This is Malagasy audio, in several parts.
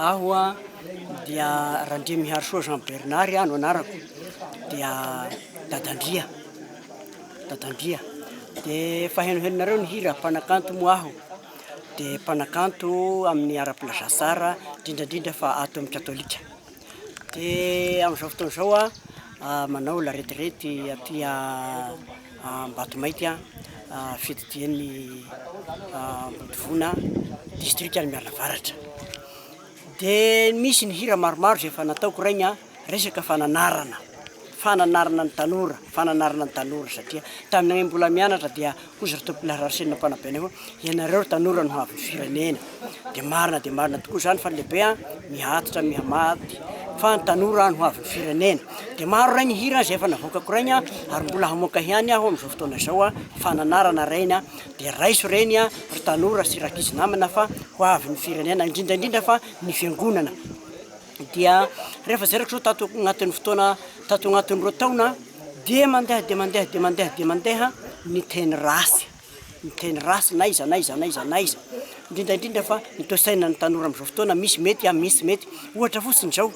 Aho dia Randremy Miharosoa Jean Bernard no anarako, dia Dadandria. De fahenohenonareo ny hira mpanakanto moa aho, de mpanakanto amin'ny ara-plaza Sara, indrindrandrindra fa ato amin'ny Katolika. De amin'izao fotoana zao manao la retraite aty Ambatomaiky fitodian'ny Ambodivona district Miaranavaratra. De misy ny hira maromaro zay efa nataoko regny resaka fananarana ny tanora, satria taminay mbola mianatra dia hozy topilaharasenina mpanabenay hoe ianareo tanora no hoavin'ny firenena. De marina tokoa zany fa lehibe mihatitra mihamaty fa ny tanora no hoavin'ny firenena. De maro regny hira zay efa navokako regny ary mbola hamoaka ihany aho amin'izao fotoana zao fananarana regny de raiso regny ry tanora sy rakizy namana fa hoavin'ny firenena, indrindrandrindra fa ny fiangonana. Dia rehefa zay zao tato agnatin'ny fotoana tato agnatin'ny roa taona de mandeha ny teny rasy naiza indrindrandrindra fa ny toesaina ny tanora amin'izao fotoana misy mety ohatra fotsiny zao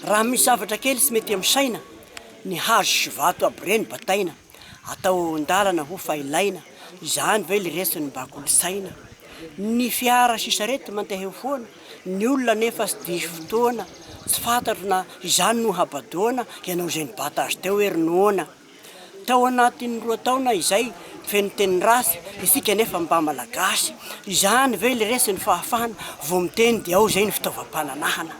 raha misy zavatra kely tsy mety amin'ny saina, ny hazo sy vato aby reny bataina atao andalana ho fa ilaina, izany ve liresin'ny mba kolosaina. Ny fiara sy sarety mandeha eo foana, ny olona nefa tsy diso fotoana, tsy fantatro na izany no habadoana, ianao zay nibata azy teo herinoana. Tao anatin'ny roa taona izay feno teny rasy, isika nefa mba malagasy, izany ve liresin'ny fahafahana, vao miteny dia ao zay ny fitaovam-pananahana.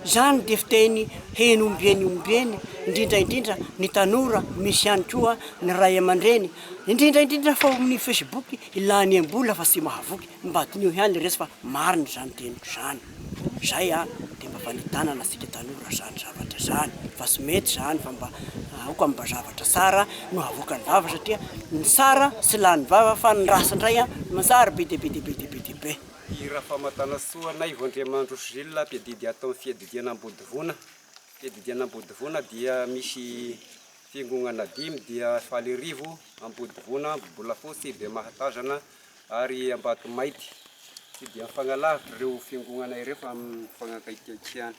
Izany de fiteny heny ombieny, indrindrandrindra ny tanora misy ihany koa ny ray aman-dreny, indrindrandrindra fa amin'ny Facebook ilany am-bola fa tsy mahavoky, mbadin'io ihany le resy fa mariny zany teniko zany. Zay de mba fanitanana sika tanora zany zavatra zany, fa tsy mety zany fa mba aoka mba zavatra tsara no havoaka ny vava, satria ny tsara sy lany vava fa ny rasy indray mazary be. Hira famatana soa na Ivandriamandro Gilles mpiadidy atao fiadidiana Ambodivona. Fiadidiana Ambodivona dia misy fiangonana 5 dia Falerivo, Ambodivona, Bolafosy, Bemahatazana ary Ambatomaiky. Tsy dia mifagnalavitra ireo fiangonana ireo fa mifanakaikiakiana.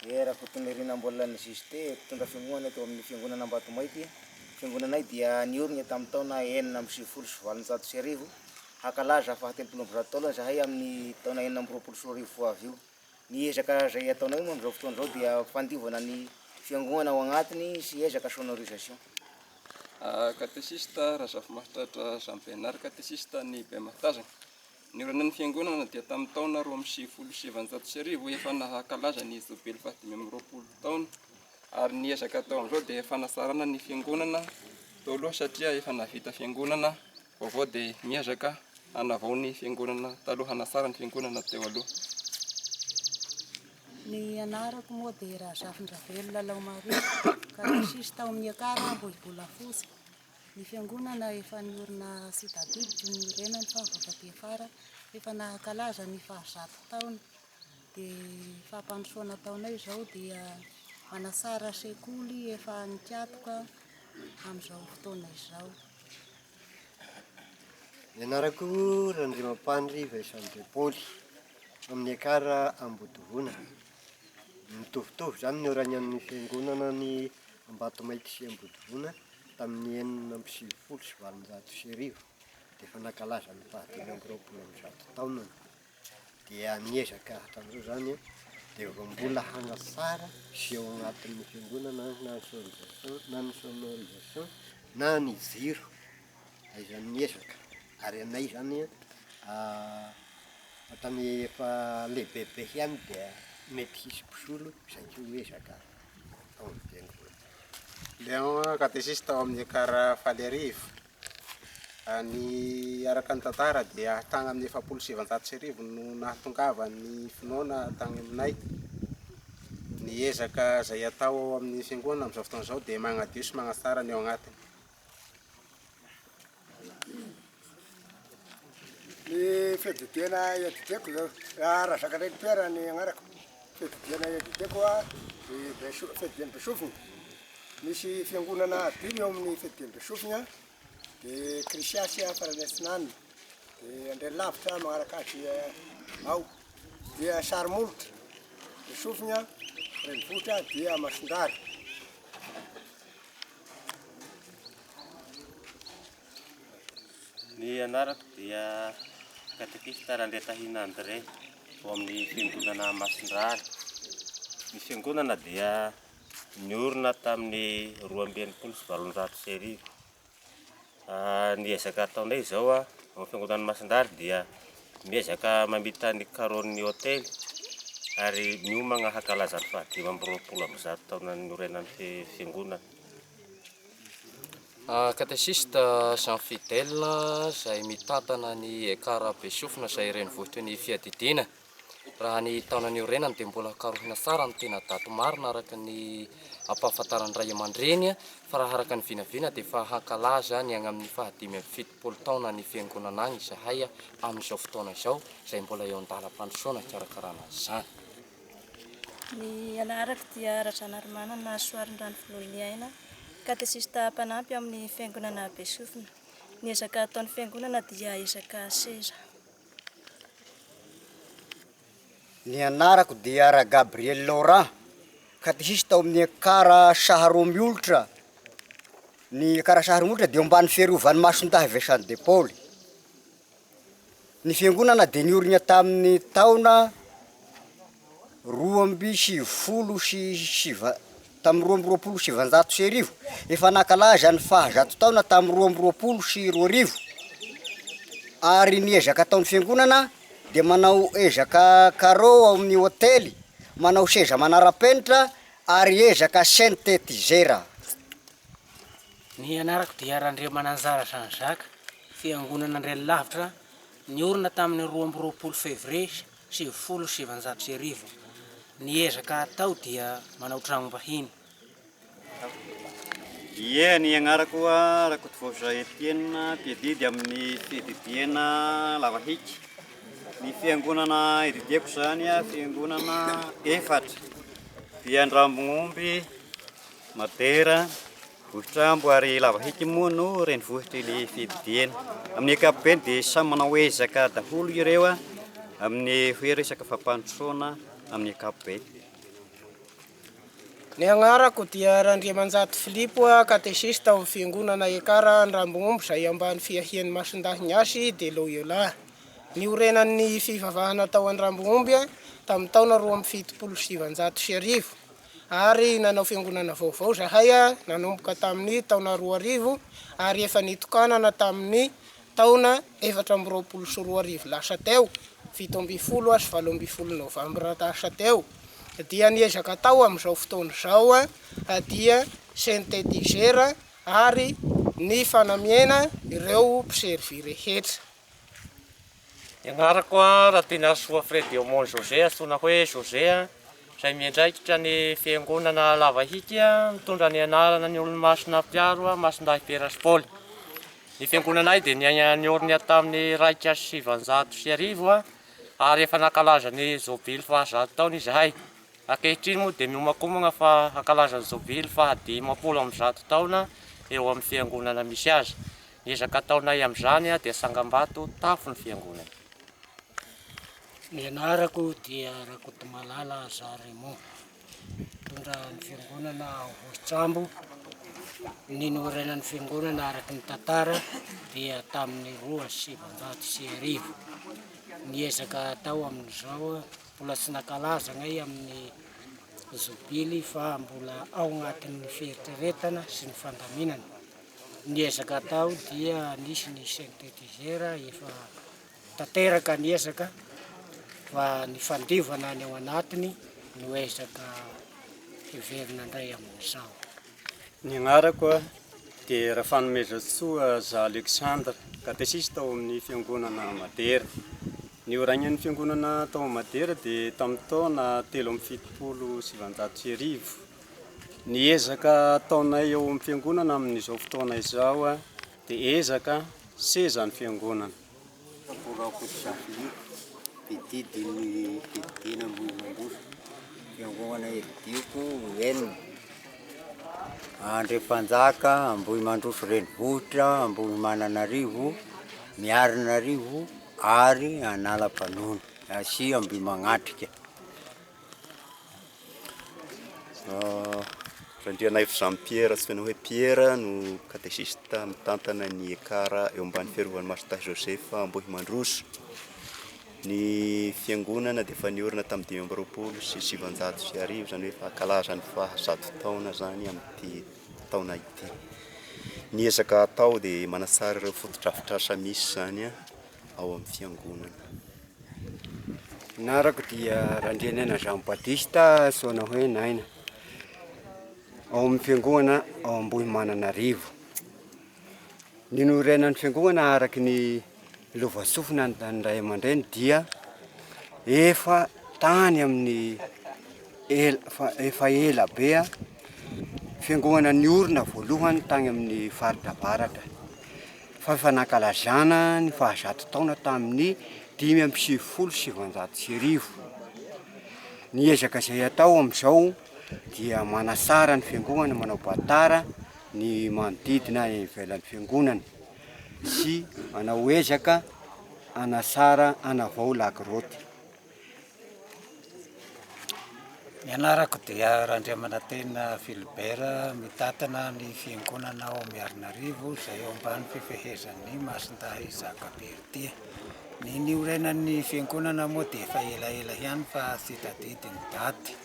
Raha fotoana mbola nisiste mpitondra fiangonana teo amin'ny fiangonana Ambatomaiky. Fiangonanay dia niorina tamin'ny taona 1999 hakalaza faha-telopolo taona zahay amin'ny taona 1920 avy io. Niezaka zay ataonay moa amin'izao fotoana zao dia fandivana ny fiangonana ao agnatiny sy ezaka sonorisation. Katesista Razafy Mahatratra Jean Bernard, katesista ny Bematazana. Niorana ny fiangonana dia tamin'ny taona 2017 efa nahakalaza ny jobely fahatimy amby 20 taona, ary niezaka tao amin'izao dia efa nasarana ny fiangonana tao aloha satria efa navita fiangonana vaovao dia miezaka hanavao ny fiangonana taloha, hanasara ny fiangonana teo aloha. Ny anarako moa dia Razafin-dravelo Lalao-Maria, katesista tao amin'ny Akara Ambohibolafosy. Ny fiangonana efa niorina sy tadidiko ny renany fa vao afara efa nahakalaza ny faha-100 taona. Dia fahampandrosoana taonay zao dia manasara sekoly efa nikatoka amin'izao fotoana izao. Ny anarako Randrimampandry Vincent de Paul amin'ny Akara Ambodivona. Mitovitovy zany ny orany amin'ny fiangonana ny Ambatomaiky sy Ambodivona tamin'ny 1970 dia efa nakalaza ny fahatimy amby 20 taona. Dia niezaka hatramin'izao zany dia vao mbola hanasara sy ao agnatin'ny fiangonana na ny sonorisation na ny jiro, izany niezaka. Ary anay zany hatrany efa lehibebe ihany dia mety hisy mpisolo izay ko ezaka ao amin'ny fiangonana. Leon katesista tao amin'ny Akara Falerivo. Ny araka ny tantara dia tagny amin'ny 770 no nahatongava ny finoana tagny aminay. Niezaka zay atao amin'ny fiangonana amin'izao fotoana izao dia magnadio sy magnatsara ny ao agnatiny. Ny fididiana iadideko zao, Razakadreny Pera ny agnarako. Fididiana iadideko fididiana Besofina. Misy fiangonana 5 eo amin'ny fididiana Besofina, dia Krisiasy Faranetsinany, dia andrelavitra magnaraka azy ao dia sarymolotra dia sofina renivohitra dia Masondrary. Ny anarako dia katekista Randretahina André ao amin'ny fiangonana Masindrary. Ny fiangonana dia niorina tamin'ny 1270. Ny ezaka ataonay izao amin'ny fiangonana Masindrary dia miezaka mamita ny karon'ny hôtely ary miomagna hankalaza ny 520 taona niorenan'ny fiangonana. Katesista Jean Fidèle izay mitantana ny ekara be sofina izay renivohitra ny fiadidiana. Raha ny taona niorenany dia mbola karohina tsara ny tena daty marina araka ny ampahafantaran'ny ray aman-dreny, fa raha araka ny vinavina dia efa hankalaza ny agny amin'ny 570 taona ny fiangonana agny izahay amin'izao fotoana izao izay mbola eo an-dalam-pandrosoana karakarana izany. Ny anarako dia Razanarimanana Soarindrano Filoliaina, katesista mpanampy amin'ny fiangonana Besofina. Ny ezaka ataon'ny fiangonana dia ezaka seza. Ny anarako dia Ra Gabriel Laurent, katesista ao amin'ny ekara Saharomiolitra. Ny ekara Saharomiolitra dia ambany fiarovany Masontahy Vincent de Paul. Ny fiangonana dia niorina tamin'ny taona 2017. Efa nankalaza ny 100 taona tamin'ny 2022. Ary ny ezaka ataon'ny fiangonana dia manao ezaka carreau ao amin'ny hôtely, manao seza manara-penitra ary ezaka synthétisera. Ny anarako dia Randriamananjara Jean-Jacques, fiangonana Andrialavitra, niorina tamin'ny 12 février 1770. Ny ezaka atao dia manao tragnom-bahiny. Ny agnarako Rakotovôza Etienne, mpiadidy amin'ny fididiana Lavahiky. Ny fiangonana ididiko zany fiangonana efatra dia Andrambongomby, Madera, Vohitrambo ary Lavahiky moa no renivohitry ny fididiana. Amin'ny ankapobeny dia samy manao ezaka daholo ireo amin'ny hoe resaka fampandrosoana amin'ny ankapobeny. Ny agnarako dia Randriamanjato Filipo, katesista ao amin'ny fiangonana ekara Andrambongomby izay ambany fiahian'ny Masindahy Niasy de Loyola. Niorenan'ny fivavahana tao Andrambongomby tamin'ny taona 1770 ary nanao fiangonana vaovao zahay nanomboka tamin'ny taona 2000 ary efa nitokanana tamin'ny taona 420 lasa teo 17 sy 18 Novambra lasa teo. Dia ny ezaka tao amin'izao fotoana izao dia synthétisera ary ny fanamiana ireo mpiservy rehetra. Ny agnarako Ratinarsoa Fredy Aumont José, antsoina hoe José, izay miandraikitra ny fiangonana Lavahiky, mitondra ny anarana ny olo-masina mpiaro Masindahy Perasipôly. Ny fiangonanay dia niorina tamin'ny 1700 ary efa nankalaza ny zobily 100 taona izahay. Ankehitriny moa dia miomakomagna fa hankalaza ny zobily 110 taona eo amin'ny fiangonana misy azy. Ny ezaka ataonay amin'izany dia Sangambato tafo ny fiangonana. Ny anarako dia Rakotomalala Zaremo, mitondra ny fiangonana Vohitrambo. Ny niorenan'ny fiangonana araky ny tantara dia tamin'ny 1700. Ny ezaka atao amin'izao mbola tsy nankalaza ngay amin'ny zobily fa mbola ao agnatin'ny fieritreretana sy ny fandaminana. Ny ezaka atao dia nisy ny synthétisera efa tanteraka ny ezaka fa ny fandivana ny ao anatiny no ezaka heverina indray amin'izao. Ny agnarako dia Rafanomezatsoa Za Alexandre, katesista ao amin'ny fiangonana Madera. Ny oragnan'ny fiangonana tao Madera dia tamin'ny taona 370. Ny ezaka ataonay eo amin'ny fiangonana amin'izao fotoana izao dia ezaka seza ny fiangonana. Pedidy ny pedidina Ambohimandroso, fiangonana Ediko enina. Andriampanjaka, Ambohimandroso renivohitra, Ambohimananarivo, Miarinarivo ary Analam-Panony Asia Ambimagnatrika. Randrianaivo Jean-Pierre tsy fena hoe Pierre no katesista mitantana ny ekara eo ambany fiarovany Martin Joseph Ambohimandroso. Ny fiangonana dia efa niorina tamin'ny 2027 zany hoe fankalaza ny faha-100 taona zany amin'ity taona ity. Ny ezaka atao dia manatsara ireo foto-drafitrasa misy zany ao amin'ny fiangonana. Narako dia Randrianena Jean Baptiste soana hoe Naina. Ao amin'ny fiangonana ao Ambohimananarivo. Ny norenan'ny fiangonana araky ny lovasofina ny ray aman-dreny dia efa tany amin'ny efa ela be fiangonana niorina voalohany tany amin'ny faritra avaratra. Fa efa nankalazana ny faha-100 taona tamin'ny 570. Ny ezaka izay atao amin'izao dia manasara ny fiangonana, manao batara ny manodidina ivelan'ny fiangonana sy manao ezaka anasara anavao lagroty. Ny anarako dia Randriamanantena Philibert mitantana ny fiangonana ao Miarinarivo izay ao ambany fifehezan'ny Masindahy Zakaberty. Ny niorenan'ny fiangonana moa dia efa elaela ihany fa tsy tadidy ny daty.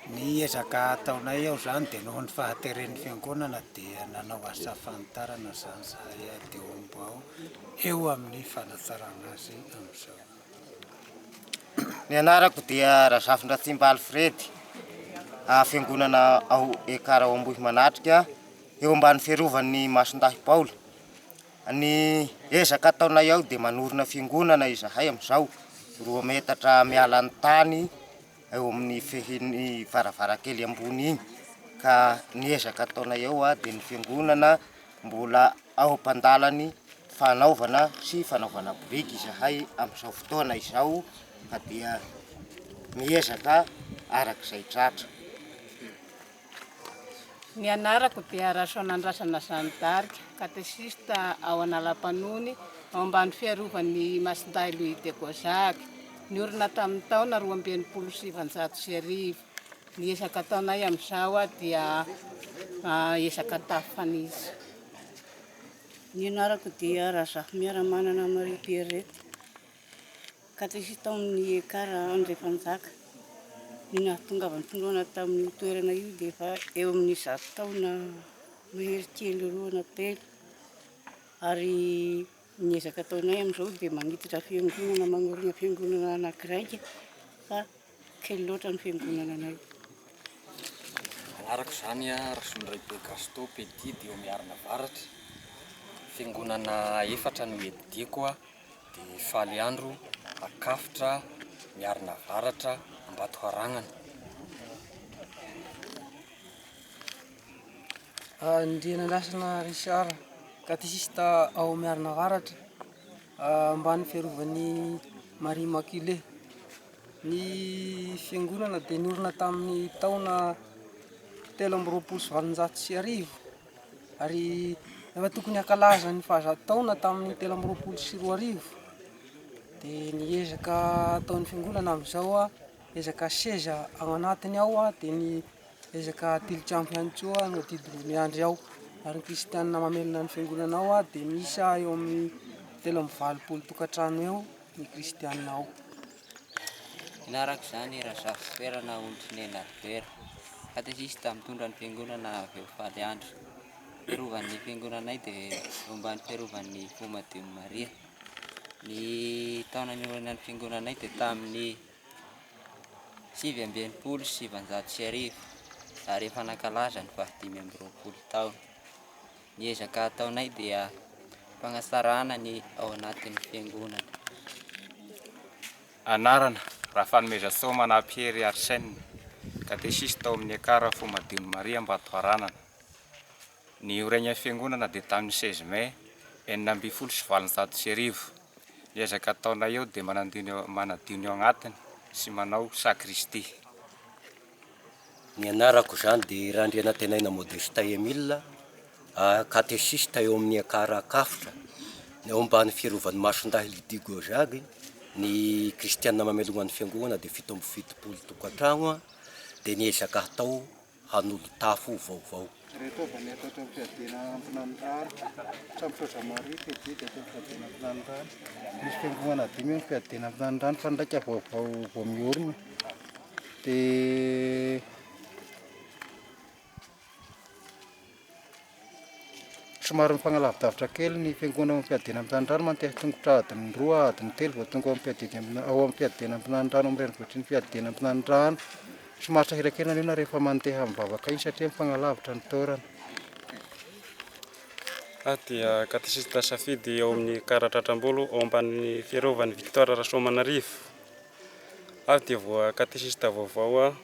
Ny ezaka ataonay ao zany dia noho ny fahateren'ny fiangonana dia nanao asa famantarana zany zahay dia ombo ao eo amin'ny fanatsarana azy amin'izao. Ny anarako dia Razafindratsimba Alfred, fiangonana ao ekara ao Ambohimanatrika eo ambany fiarovan'ny Masindahy Paoly. Ny ezaka ataonay ao dia manorina fiangonana izahay amin'izao 2 metatra miala ny tany eo amin'ny fehin'ny varavarakely ambony igny. Ka ny ezaka ataonay ao dia ny fiangonana mbola ao am-pandalany fanaovana sy fanaovana biriky izahay amin'izao fotoana izao, ka dia miezaka arak'izay tratra. Ny anarako dia Rasoanandrasana Jeanne d'Arc, katesista ao Analam-Panony ao ambany fiarovan'ny Masindahy Louis de Gozac. Niorina tamin'ny taona 2017. Ny ezaka ataonay amin'izao dia ezaka tafo fanisa. Ny anarako dia Razafy Miaramanana Marie Pierrette, katesista amin'ny ekara Andrefanjaka. Ny nahatongavany tondrana tamin'ny toerana io dia efa eo amin'ny 100 taona mahery kely roana telo. Ary ny ezaka ataonay amin'izao dia manititra fiangonana, magnorina fiangonana anankiray fa kely loatra ny fiangonana anay. Anarako zany Rasondraibe Gaston Petit eo Miarina Avaratra. Fiangonana 4 no edidiko dia Faly Andro, Akafitra, Miarina Avaratra, Ambatoharagnana. Ndrianandrasana Richard, katesista ao Miarina Avaratra, ambany fiarovan'ny Marie Immaculée. Ny fiangonana dia niorina tamin'ny taona 320 ary efa tokony hankalaza ny faha-100 taona tamin'ny 320. Dia ny ezaka ataon'ny fiangonana amin'izao ezaka seza ao anatiny ao dia ny ezaka tilitramby ihany koa no didiro miandry ao. Ary ny kristianina mamelona ny fiangonana ao dia misy eo amin'ny 320 tokantrano eo ny kristianina ao. Inarako zany Razafy Ferana Ondrinena Albert, katesista mitondra ny fiangonana avy eo Faly Andro. Fiarovan'ny fiangonanay dia eo ambany fiarovan'ny Fo Maria. Ny taona niorenan'ny fiangonanay dia tamin'ny 1970 ary efa nankalaza ny 520 taona. Ny ezaka ataonay dia fagnasarana ny ao anatin'ny fiangonana. Anarana Rafanomezasao Manapiery Arsène, katesista ao amin'ny ekara Fo Maria Ambatoharanana. Ny oregna fiangonana dia tamin'ny 16 Mai 1970. Ny ezaka ataonay eo dia manadino agnatiny sy manao sakristy. Ny anarako zany dia Randrianantenaina Modesta Emile, katesista eo amin'ny ekara Akafitra. Ny ao ambany fiarovany Mason-dahy Lidi Gozagy, ny kristianina mamelogna ny fiangonana dia 770 tokantrano, dia niezaka hatao hanolo-tafo vaovao. Rehetra avy ny atao amin'ny fiadiana ampinandrano, Sambotra Maria Pedidy atao amin'ny fiadiana ampinandrano. Misy fiangonana dimy amin'ny fiadiana ampinandrano fa ndraika vao miorina. Dia somary mifagnalavitavitra kely ny fiangonana amin'ny fiadiana ampinandrano, manteha tongotra adiny 2 adiny 3 vao tonga ao amin'ny fiadiana ampinandrano amin'ny renivohitr'ny fiadiana ampinandrano. Somary sahiran-kely io na rehefa mandeha mivavaka iny satria mifagnalavitra ny toerana. Dia katesista safidy ao amin'ny Karatratram-bolo ao ambanin'ny fiarovany Victoire Rasoamanarivo. Dia voa katesista vaovao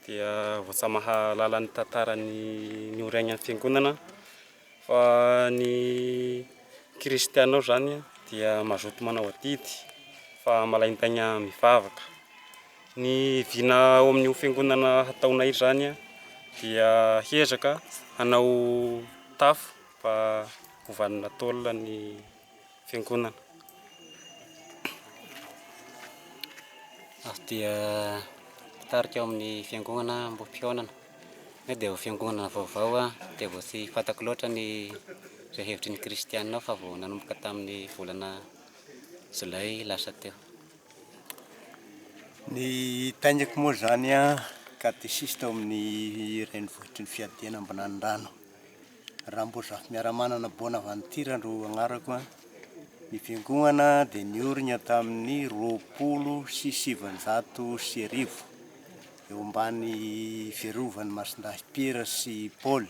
dia voasamaha lalan'ny tantaran'ny niorenan'ny fiangonana fa ny kristianao zany dia mazoto manao adidy fa malain-taigna mivavaka. Ny vina ao amin'ny fiangonana hataonay zany dia hiezaka hanao tafo fa hovanina taolina ny fiangonana. Dia tarika ao amin'ny fiangonana Ambom-pionana. Dia fiangonana vaovao dia vao tsy fantako loatra ny hevitry ny kristianina fa vao nanomboka tamin'ny volana Jolay lasa teo. Ny taingako moa zany katesista amin'ny renivohitry ny fiadiana Ambanandrano. Rambozafy miaramanana Bonaventure ro agnarako. Ny fiangonana dia niorina tamin'ny 2009 eo ambany fiarovany Mason-dahy Pierre sy Paul.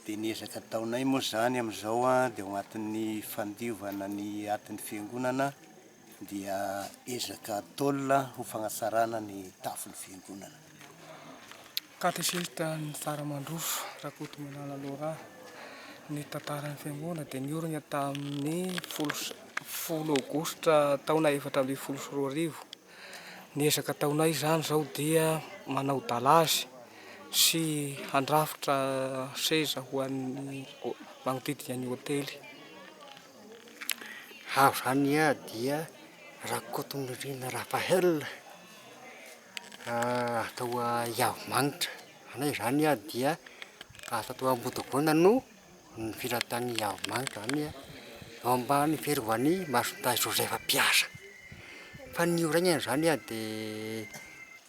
Dia niezaka taonay moa zany amin'izao dia ao anatin'ny fandiovana ny atin'ny fiangonana dia ezaka taolina ho fanatsarana ny tafon'ny fiangonana. Katesista ny tsara mandroso Rakoto Manala Laurent. Ny tantaran'ny fiangonana dia niorina tamin'ny 10 Aogositra taona 2014. Niezaka taonay izany zao dia manao dalazy sy handrafitra seza ho an'ny magnodidina ny hôtely. Aho zany dia Rakoto Mirina Raphaël atao Iavo-magnitra. Anay zany dia atao Ambodogona no ny firatany Iavo-magnitra zany ao ambany fiarovany Mason-dahy Joseph Piasa. Fa ny oraigna zany dia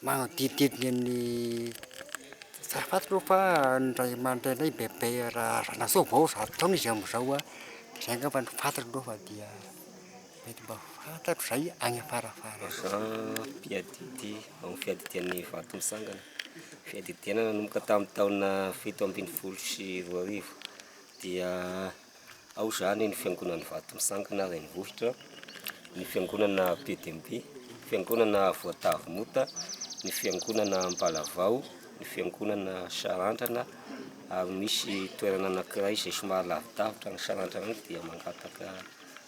magnodididina ny safatro fa ndray aman-drenay bebe Ranasoa vao 10 taona izy amin'izao. Zay angamba ny fantatro aloha fa dia mety mba fantatro zay agny afarafara. Mpiadidy ao amin'ny fiadidian'ny Vato Misangana. Fiadidiana nanomboka tamin'ny taona 722 dia ao zany ny fiangonan'ny Vato Misangana renivohitra, ny fiangonana PDMB, fiangonana Voatavo Mota, ny fiangonana Ambalavao, ny fiangonana Sarandrana, ary misy toerana anankiray izay somary lavidavitra ny Sarandrana dia mangataka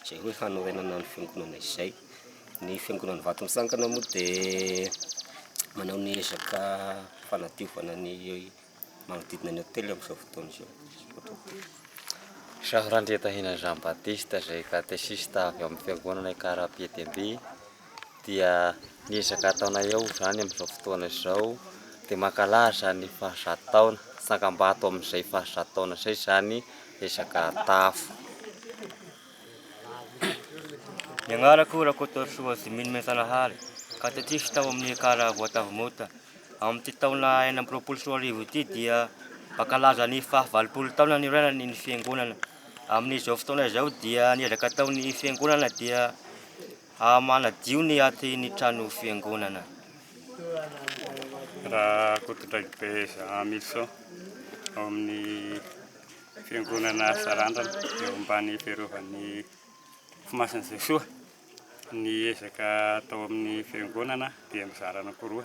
izay hoe hanorenana ny fiangonana izay. Ny fiangonan'ny Vato Misangana moa dia manao ny ezaka fanadiovana ny magnodidina ny hôtely amin'izao fotoana izao. Sahrandriatahina Jean Baptiste izay katesista avy amin'ny fiangonana PDMB dia niezaka ataonay eo zany amin'izao fotoana izao dia mankalaza ny 100 taona, sakambato amin'izay 100 taona izay zany ezaka tafo. Ny agnarako Rakoto Ziminy Mensanahary, katesista ao amin'ny Voatavo Mota. Amin'ity taona 2024 ity dia mankalaza ny 20 taona niorenany ny fiangonana. Amin'izao fotoana izao dia niezaka taon'ny fiangonana dia manadio ny aty ny trano fiangonana. Rakoto Dragibe Milson ao amin'ny fiangonana Sarandrana eo ambany fiarovany Fomasina Jesoa. Niezaka tao amin'ny fiangonana dia mizara anankiroa.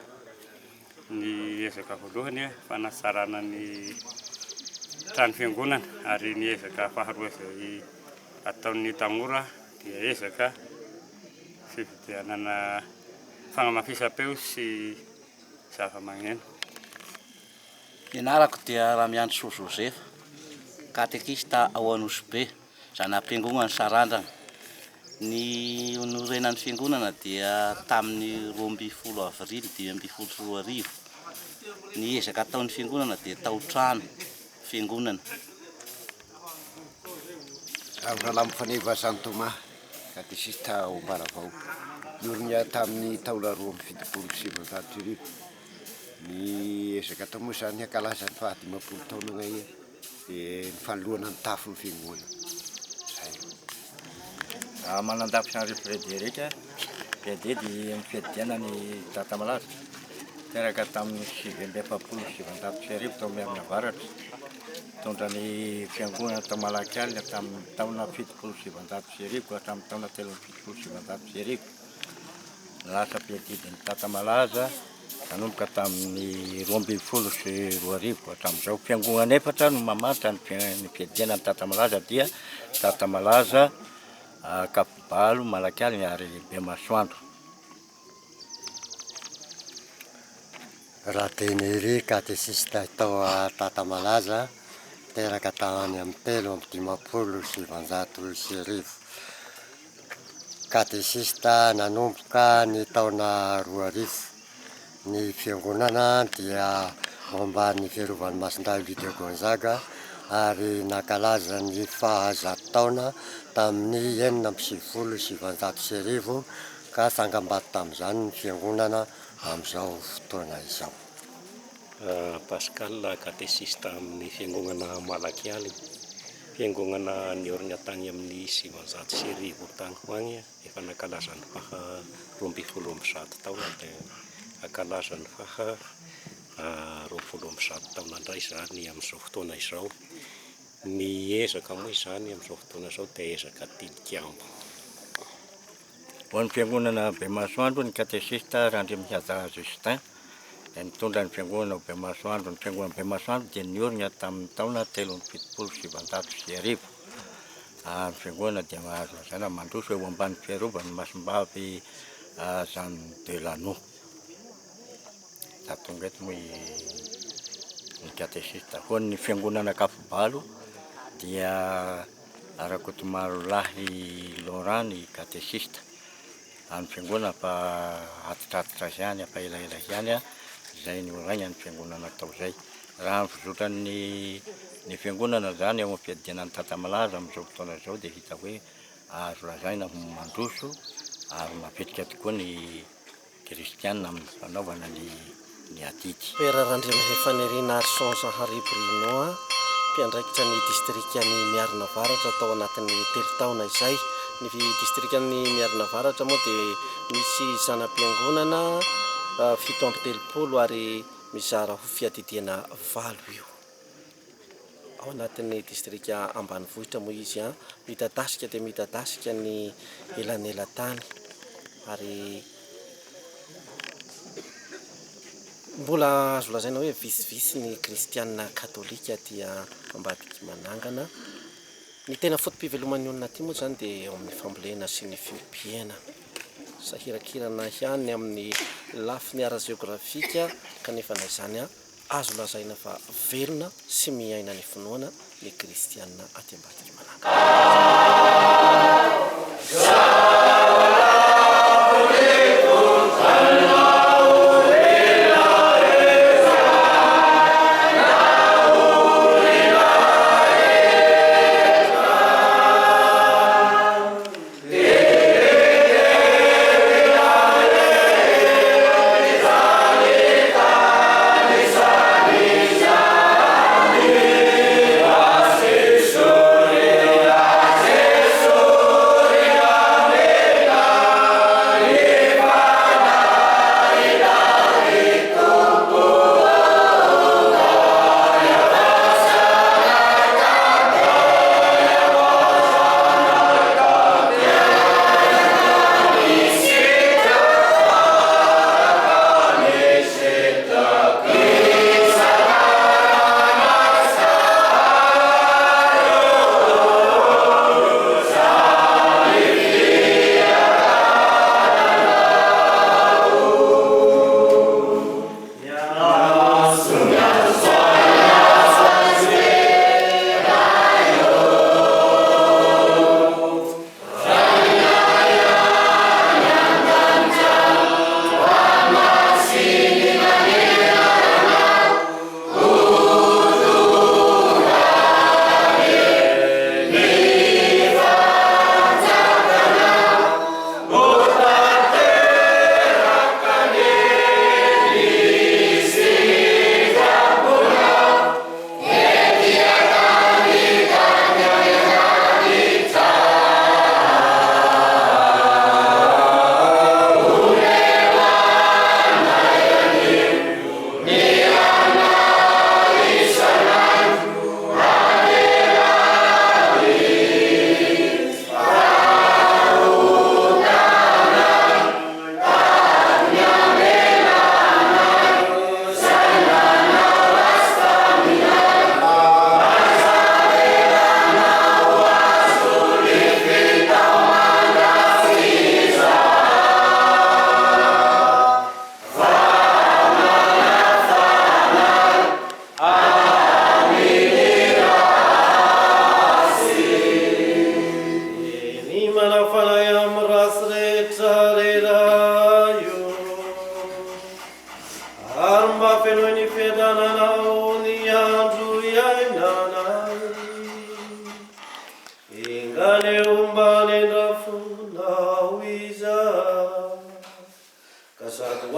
Ny ezaka voalohany fanatsarana ny trano fiangonana ary niezaka faharoa izay ataon'ny tanora dia ezaka fividianana fagnamafisam-peo sy zava-magneno. Ny anarako dia Ramiandro Soa Joseph, katekista ao Anosy Be, zanam-piangonana Sarandrana. Ny norenan'ny fiangonana dia tamin'ny 12 avrily 2012. Ny ezaka ataon'ny fiangonana dia tao-trano fiangonana. Avralamo Faneva Santo Thomas, katesista Ombaravao. Niorina tamin'ny taona 2017. Ny ezaka atao moa zany hankalaza ny 50 taona ngay dia ny fanoloana ny tafon'ny fiangonana. Manandafy Henri Frédéric, Frededy amin'ny fiadiana ny Tata Malaza. Teraka tamin'ny 770 tao Miarina Avaratra. Tondra ny fiangonana tao Malakialina tamin'ny taona 770 hatramin'ny taona 770. Lasa mpiadidin'ny Tata Malaza nanomboka tamin'ny 12 hatramin'izao. Fiangonana efatra no mamaritra ny fiadiana ny Tata Malaza dia Tata Malaza, Kapibalo, Malakialina ary Bemasoandro. Raha tenery katesista tao Tata Malaza teraka tany amin'ny 3 katesista nanomboka ny taona 2000. Ny fiangonana dia momban'ny fiarovany Masindahy Louis de Gonzaga ary nakalaza ny 100 taona tamin'ny 1970 ka sangam-bato tamin'izany ny fiangonana amin'izao fotoana izao. Pascal katesista amin'ny fiangonana Malakialina. Fiangonana niorina tany amin'ny 700 tany hoagny efa nakalaza ny 21 taona dia akalaza ny 21 taona indray zany amin'izao fotoana izao. Ny ezaka moa izany amin'izao fotoana izao dia ezaka tilikambo. Ho an'ny fiangonana Bemasoandro ny katesista Randremihaza Justin mitondra ny fiangonana Bemasoandro. Ny fiangonana Bemasoandro dia niorina tamin'ny taona 370. Ny fiangonana dia mahazo lazaina mandroso eo ambany fiarovany Masimbavy Jean Delano. Tonga eto moa ny katesista. Ho an'ny fiangonana Kapibalo dia Arakotomarolahy Laurent ny katesista. Amin'ny fiangonana fa atitratotra izany, fa elaela izany izay ny oraigna ny fiangonana atao izay. Raha ny fizotran'ny fiangonana zany ao amin'ny fiadianan'ny Tata Malaza amin'izao fotoana izao dia hita hoe azo lazaina mandroso ary mapetrika tokoa ny kristianina amin'ny fanaovana ny atidy. Père Randremihafaneriana Archange Henri Bruno, mpiandraikitra ny distrikany Miarina Avaratra tao anatin'ny 3 taona izay. Ny distrikany Miarina Avaratra moa dia misy zanam-piangonana 730 ary mizara ho fiadidiana 8 io. Ao anatin'ny distrika ambanivohitra moa izy midadasika dia midadasika ny elanela-tany ary mbola azo lazaina hoe visivisi ny kristianina katolika dia ambadiky manangana. Ny tena fotom-piveloman'ny olona aty moa zany dia eo amin'ny fambolena sy ny fiompiana. Sahirakirana ihany amin'ny lafiny ara-geografika kanefa na izany azo lazaina fa velona sy miaina ny finoana ny kristianina aty ambadiky manangana. Sorry,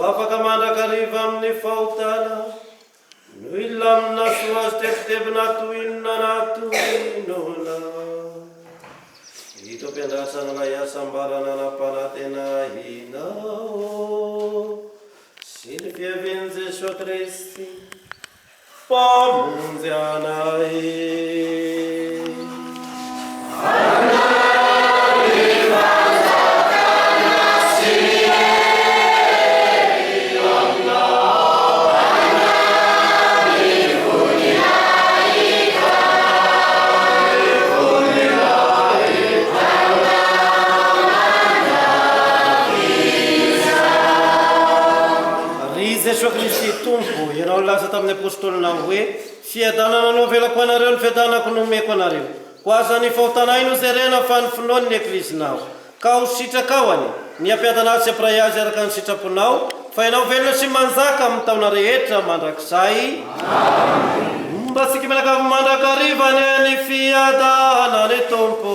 afaka mandrakariva amin'ny fahotana no ilamina soa azy tebitebina toinona natoinona ito mpiandrasana na iasam-barana nam-panantena inao sy ny fiavian'i Jesosy Kristy mpamonjy anay. Jesosy Kristy tompo, ianao lasa tamin'ny apôstôlina hoe fiadanana no avelako anareo ny fiadanako nomeko anareo. Ko aza ny fahotanay no zerena fa ny finoany ny ekrizinao. Ka ho sitrakao ny ampiadana azy sy ampray azy araka ny sitraponao, fa ianao velona sy manjaka amin'ny taona rehetra mandrakizay. Mba tsika miaraka avy mandrakariva ny fiadanany tompo.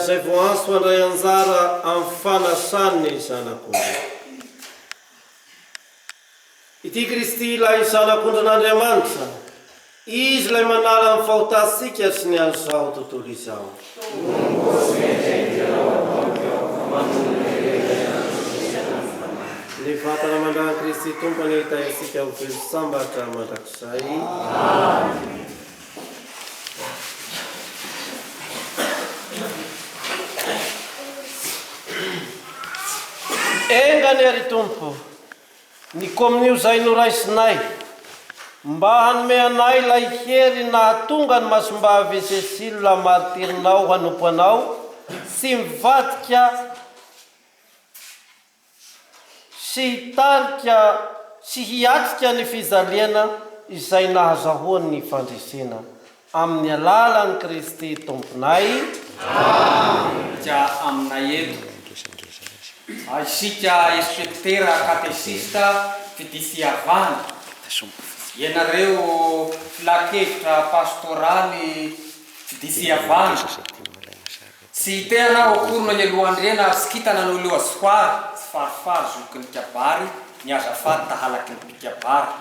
Zay voanso andray anjara amin'ny fanasan'ny zanak'ondry. Ity Kristy ilay zanak'ondrin'Andriamanitra, izy ilay manala amin'ny fahotatsika sy ny an'izao tontolo izao. Ny vatana mandràny Kristy tompo ny hitaitsika ho velo sambatra mandrakizay. Engany ary tompo, ny kominio zay noraisinay, mba hanome anay ilay hery nahatonga ny masombavy Cecile la martirinao hanompo anao, sy mivadika sy hitarika sy hiatrika ny fizaliana izay nahazahoany ny fandresena amin'ny alalan'i Kristy tomponay. Dia aminay eto isika inspektera katesista fidisiavana ianareo filakevitra pastoraly fidisiavana tsy tena okorona ny alohandrena sy kitana n'olo azohoary tsy farifary zoky ny kabary ny azafady tahalaky ny pikabary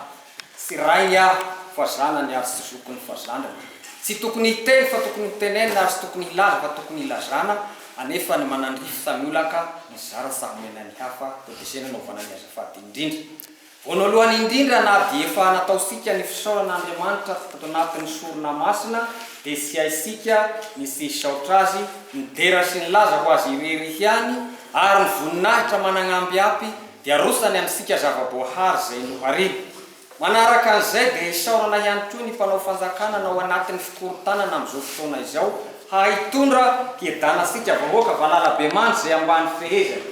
sy rainy aho fazana ny azy tsy zoky ny fazana tsy tokony hiteny fa tokony hitenena ary tsy tokony hilaza fa tokony hilazana anefa ny manandrify samiolaka ny zara samena ny hafa todesena naovana ny azafady indrindra. Voanalohany indrindra na dia efa nataosika ny fisaoran'Andriamanitra tato anatin'ny sorona masina dia sy haisika ny sisaotra azy ny dera sy ny laza ho azy irery ihany ary ny voninahitra managnamby ampy dia arosany amintsika zavaboahary zay nohariby. Manaraka an'izay dia isaorana ihany koa ny mpanao fanjakana nao anatin'ny fikorontanana amin'izao fotoana izao haitondra hiedanasika vahoaka valalabe mandry zay ambany fehezana.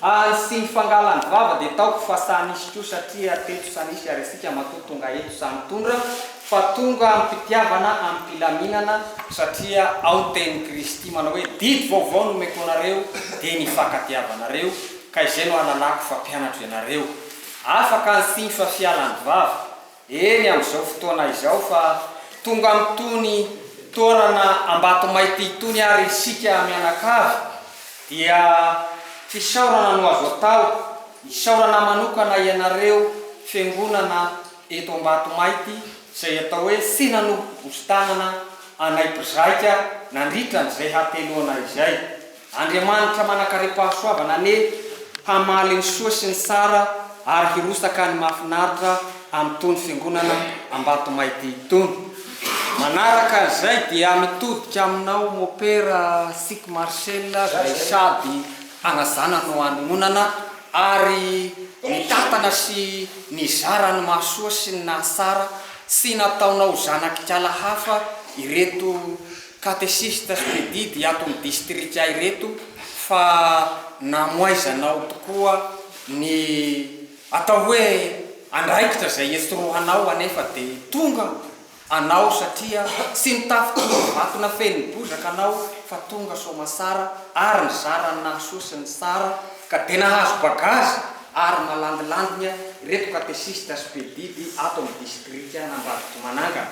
Any sy ny fangalany vava dia taoko fa sanisy koa satria teto sanisy ary asika matoa tonga eto sanitondra fa tonga ampitiavana ampilaminana satria ao ny teny Kristy manao hoe didy vaovao no meko anareo dia ny fakatiavanareo ka izay no halalako fa mpianatro ianareo. Afaka ny siny fa fialany vava eny amin'izao fotoana izao fa tonga amin'itony toerana ambato maity itony ary isika mianakavy dia fisaorana no azo atao, isaorana manokana ianareo fiangonana eto ambato maity izay atao hoe sinano ostanana anay mpizaika nandritra n'izay hateloana izay. Andriamanitra manakarepahasoavana ane hamaly ny soa sy ny sara ary hirosaka ny mahafinaritra amin'itony fiangonana Ambatomaiky itony. Manaraka zay dia mitodika aminao mopera Sik Marcel zay sady anazana no anonana ary nitatana sy nizara ny mahasoa sy ny nahasara sy nataonao zanakitrala hafa ireto katesista spedidy ato amin'ny distrika ireto fa namoaizanao tokoa ny atao hoe andraikitra zay esorohanao anefa de tonga anao satria sy nitafy vatona feny bozaka anao fa tonga somasara ary nizara ny nahasoa sy ny sara ka tena hazo bagazy ary malandilandina ireto katesista spedidy ato amin'ny distrika n'Ambatoky Mananga.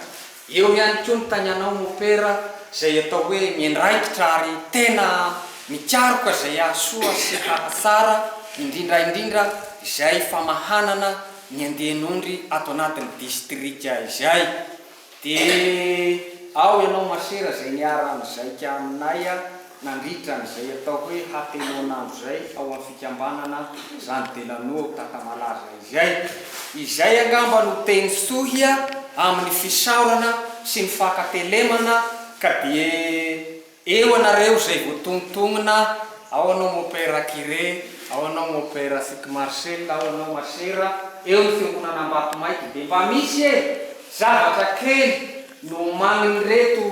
Eo ihany koa ny tany anao mopera zay atao hoe miandraikitra ary tena mikaroka zay ahasoa sy hahasara indrindra izay famahanana ny andehan'ondry ato anatin'ny distrika izay. De ao ianao masera zay niara amin'izay aminay nandritra n'izay atao hoe hatenonandro zay ao amin'ny fikambanana Jean Delano Tatamalaza izay. Izay angamba no teny sohia amin'ny fisaorana sy ny fakatelemana ka die eo anareo zay voatognitognona ao anao mopera Kiré, ao anao mopera Sik Marcel, ao anao masera eo ny fiangonana Ambatomaiky de mba misy zavatra kely no magniny reto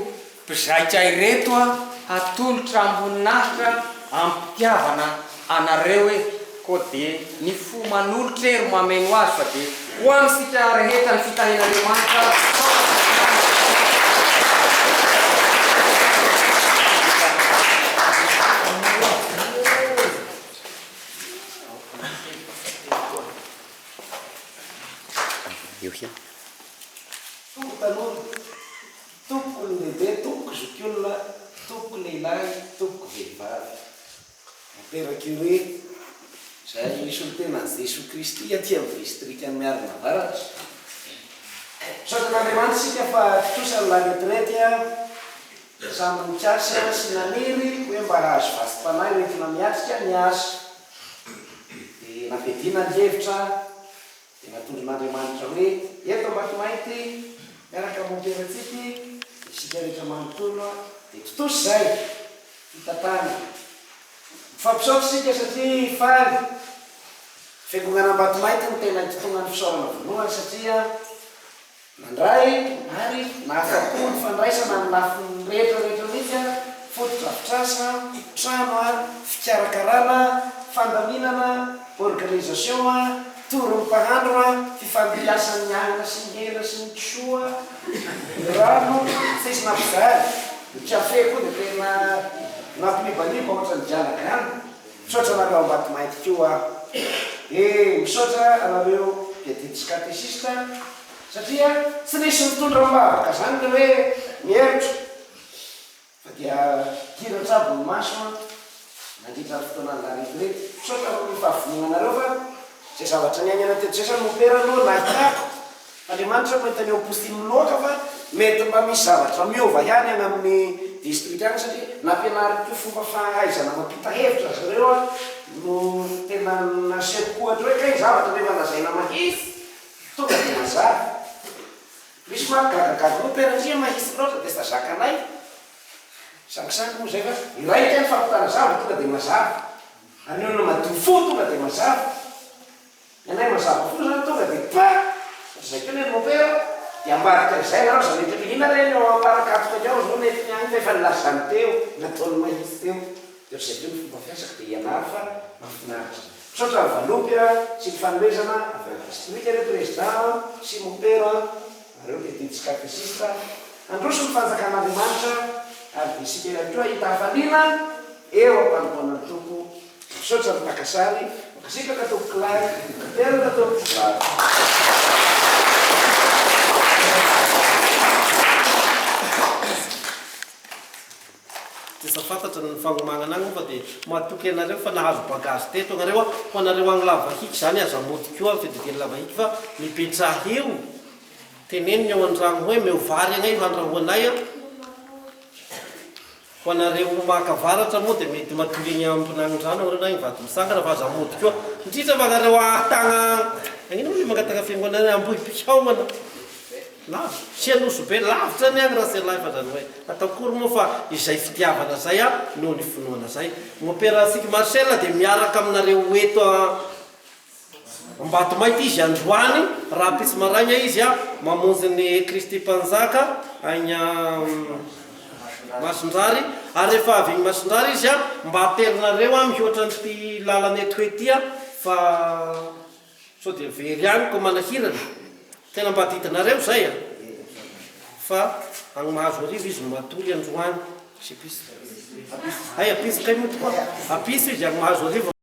mpizaitra ireto hatolotra ambony nahitra ampitiavana anareo ko de ny fo manolotra ero mameno azy fa de ho amintsika rehetra ny fitahin'Andriamanitra. Tompoko lehibe, tompoko zokiolona, tompoko lehilahy, tompoko vehivavy. Mopera Curé, zay misy olo tena Jesosy Kristy aty amin'ny distrika ny Miarina Avaratra. Saotan'Andriamanitra sika fa tosa la retraite samy mikasa sy naniry hoe mba hahazo vasim-panahy rehefa miatrika ny asa. De nampidina ny hevitra de natondron'Andriamanitra hoe eto Ambatomaiky miaraka moperatsiky isika rehetra manontolo de totoso zay fitatana fampisaotra sika satria faly fiangonana Ambatomaiky no tena itotonga ny fisaorana voalohany satria nandray ary nahafapo ny fandraisana ny lafiny rehetrarehetra mihitsy fotodrafitrasa trano fikarakarana fandaminana organisation torompahandro fifampiasan'ny anana sy ny hena sy ny kisoa rano sisy nampizary kafe koa de tena nampilibaliba ohatra ny janaka misaotra anareo Ambatomaiky koa misaotra anareo pieditsy katesista satria tsy nisy mitondra mivavaka zany le hoe mihevitra fa dia kiratra ny maso nandritra ny fotoanany la retraite misaotra fahavonognanareo fa zay zavatra ny any anateto zay sany mopera aloha nahitako Andriamanitra mahita ny opostiny loaka fa mety mba misy zavatra miova ihany any amin'ny district any satria nampianariko fomba fahaizana mampita hevitra zareo no tena naseko ohatra hoe kay zavatra rehefa lazaina mahitsy tonga de mazava misy mahagagagaga mopera ndria mahitsy loatra de zakanay sangisangy moa zay fa iraika ny fampitana zavatra tonga de mazava any eo na madio fo tonga de mazava anay mazava fo zany tonga de pa zay keo ny mopera de ambarika zay nareo za mety ina reny eo ambarakatoka ao zao nety niany fa efa nilazany teo nataony mahitsy teo de zay keo ny fomba fiasako de ianary fa mafinaritra misaotra ny valopy sy ny fanomezana avy amin'ny distrika re président sy mopera areo pieditsy katesista androso ny fanjakan'Andriamanitra ary de sika ihany koa hita hafaliana eo ampanompoana ny tompo misaotra ny Makasary makasika katoko kilay tero katoko vary. Tesa fantatra ny fagnomagnana agny fa de mahatoky anareo fa nahazo bagazy teto anareo ho anareo agny lavahiky zany aza mody koa amin'ny fididiny lavahiky fa mipetraha eo teneniny ao an-dragno hoe meo vary agnay vandrahoanay ho ho anareo makavaratra moa dia mety matoly eny ampinagnon-drano reo na vato misangana fa aza mody koa indrindra manareo ahtagna agnino le mangataka fiangonana ambohipihaomana na sianoso be lavitra ny agny raha sy lahy fa zany hoe ataokory moa fa izay fitiavana zay a noho ny finoana zay mopera sik Marcel dia miaraka aminareo eto Ambato Maity izy androany raha pisy maraigna izy a mamonjy ny Kristy Mpanjaka agny Masindrary ary rehefa avy agny Masindrary izy a mba aterinareo a mihoatra nyty lalany eto ety fa sao dia very agny ko manahirana tena mba ditinareo zay a fa agny Mahazo Arivo izy no matoly androany sy pisy ay apisy kay moa tokoa apisy izy agny Mahazo Arivo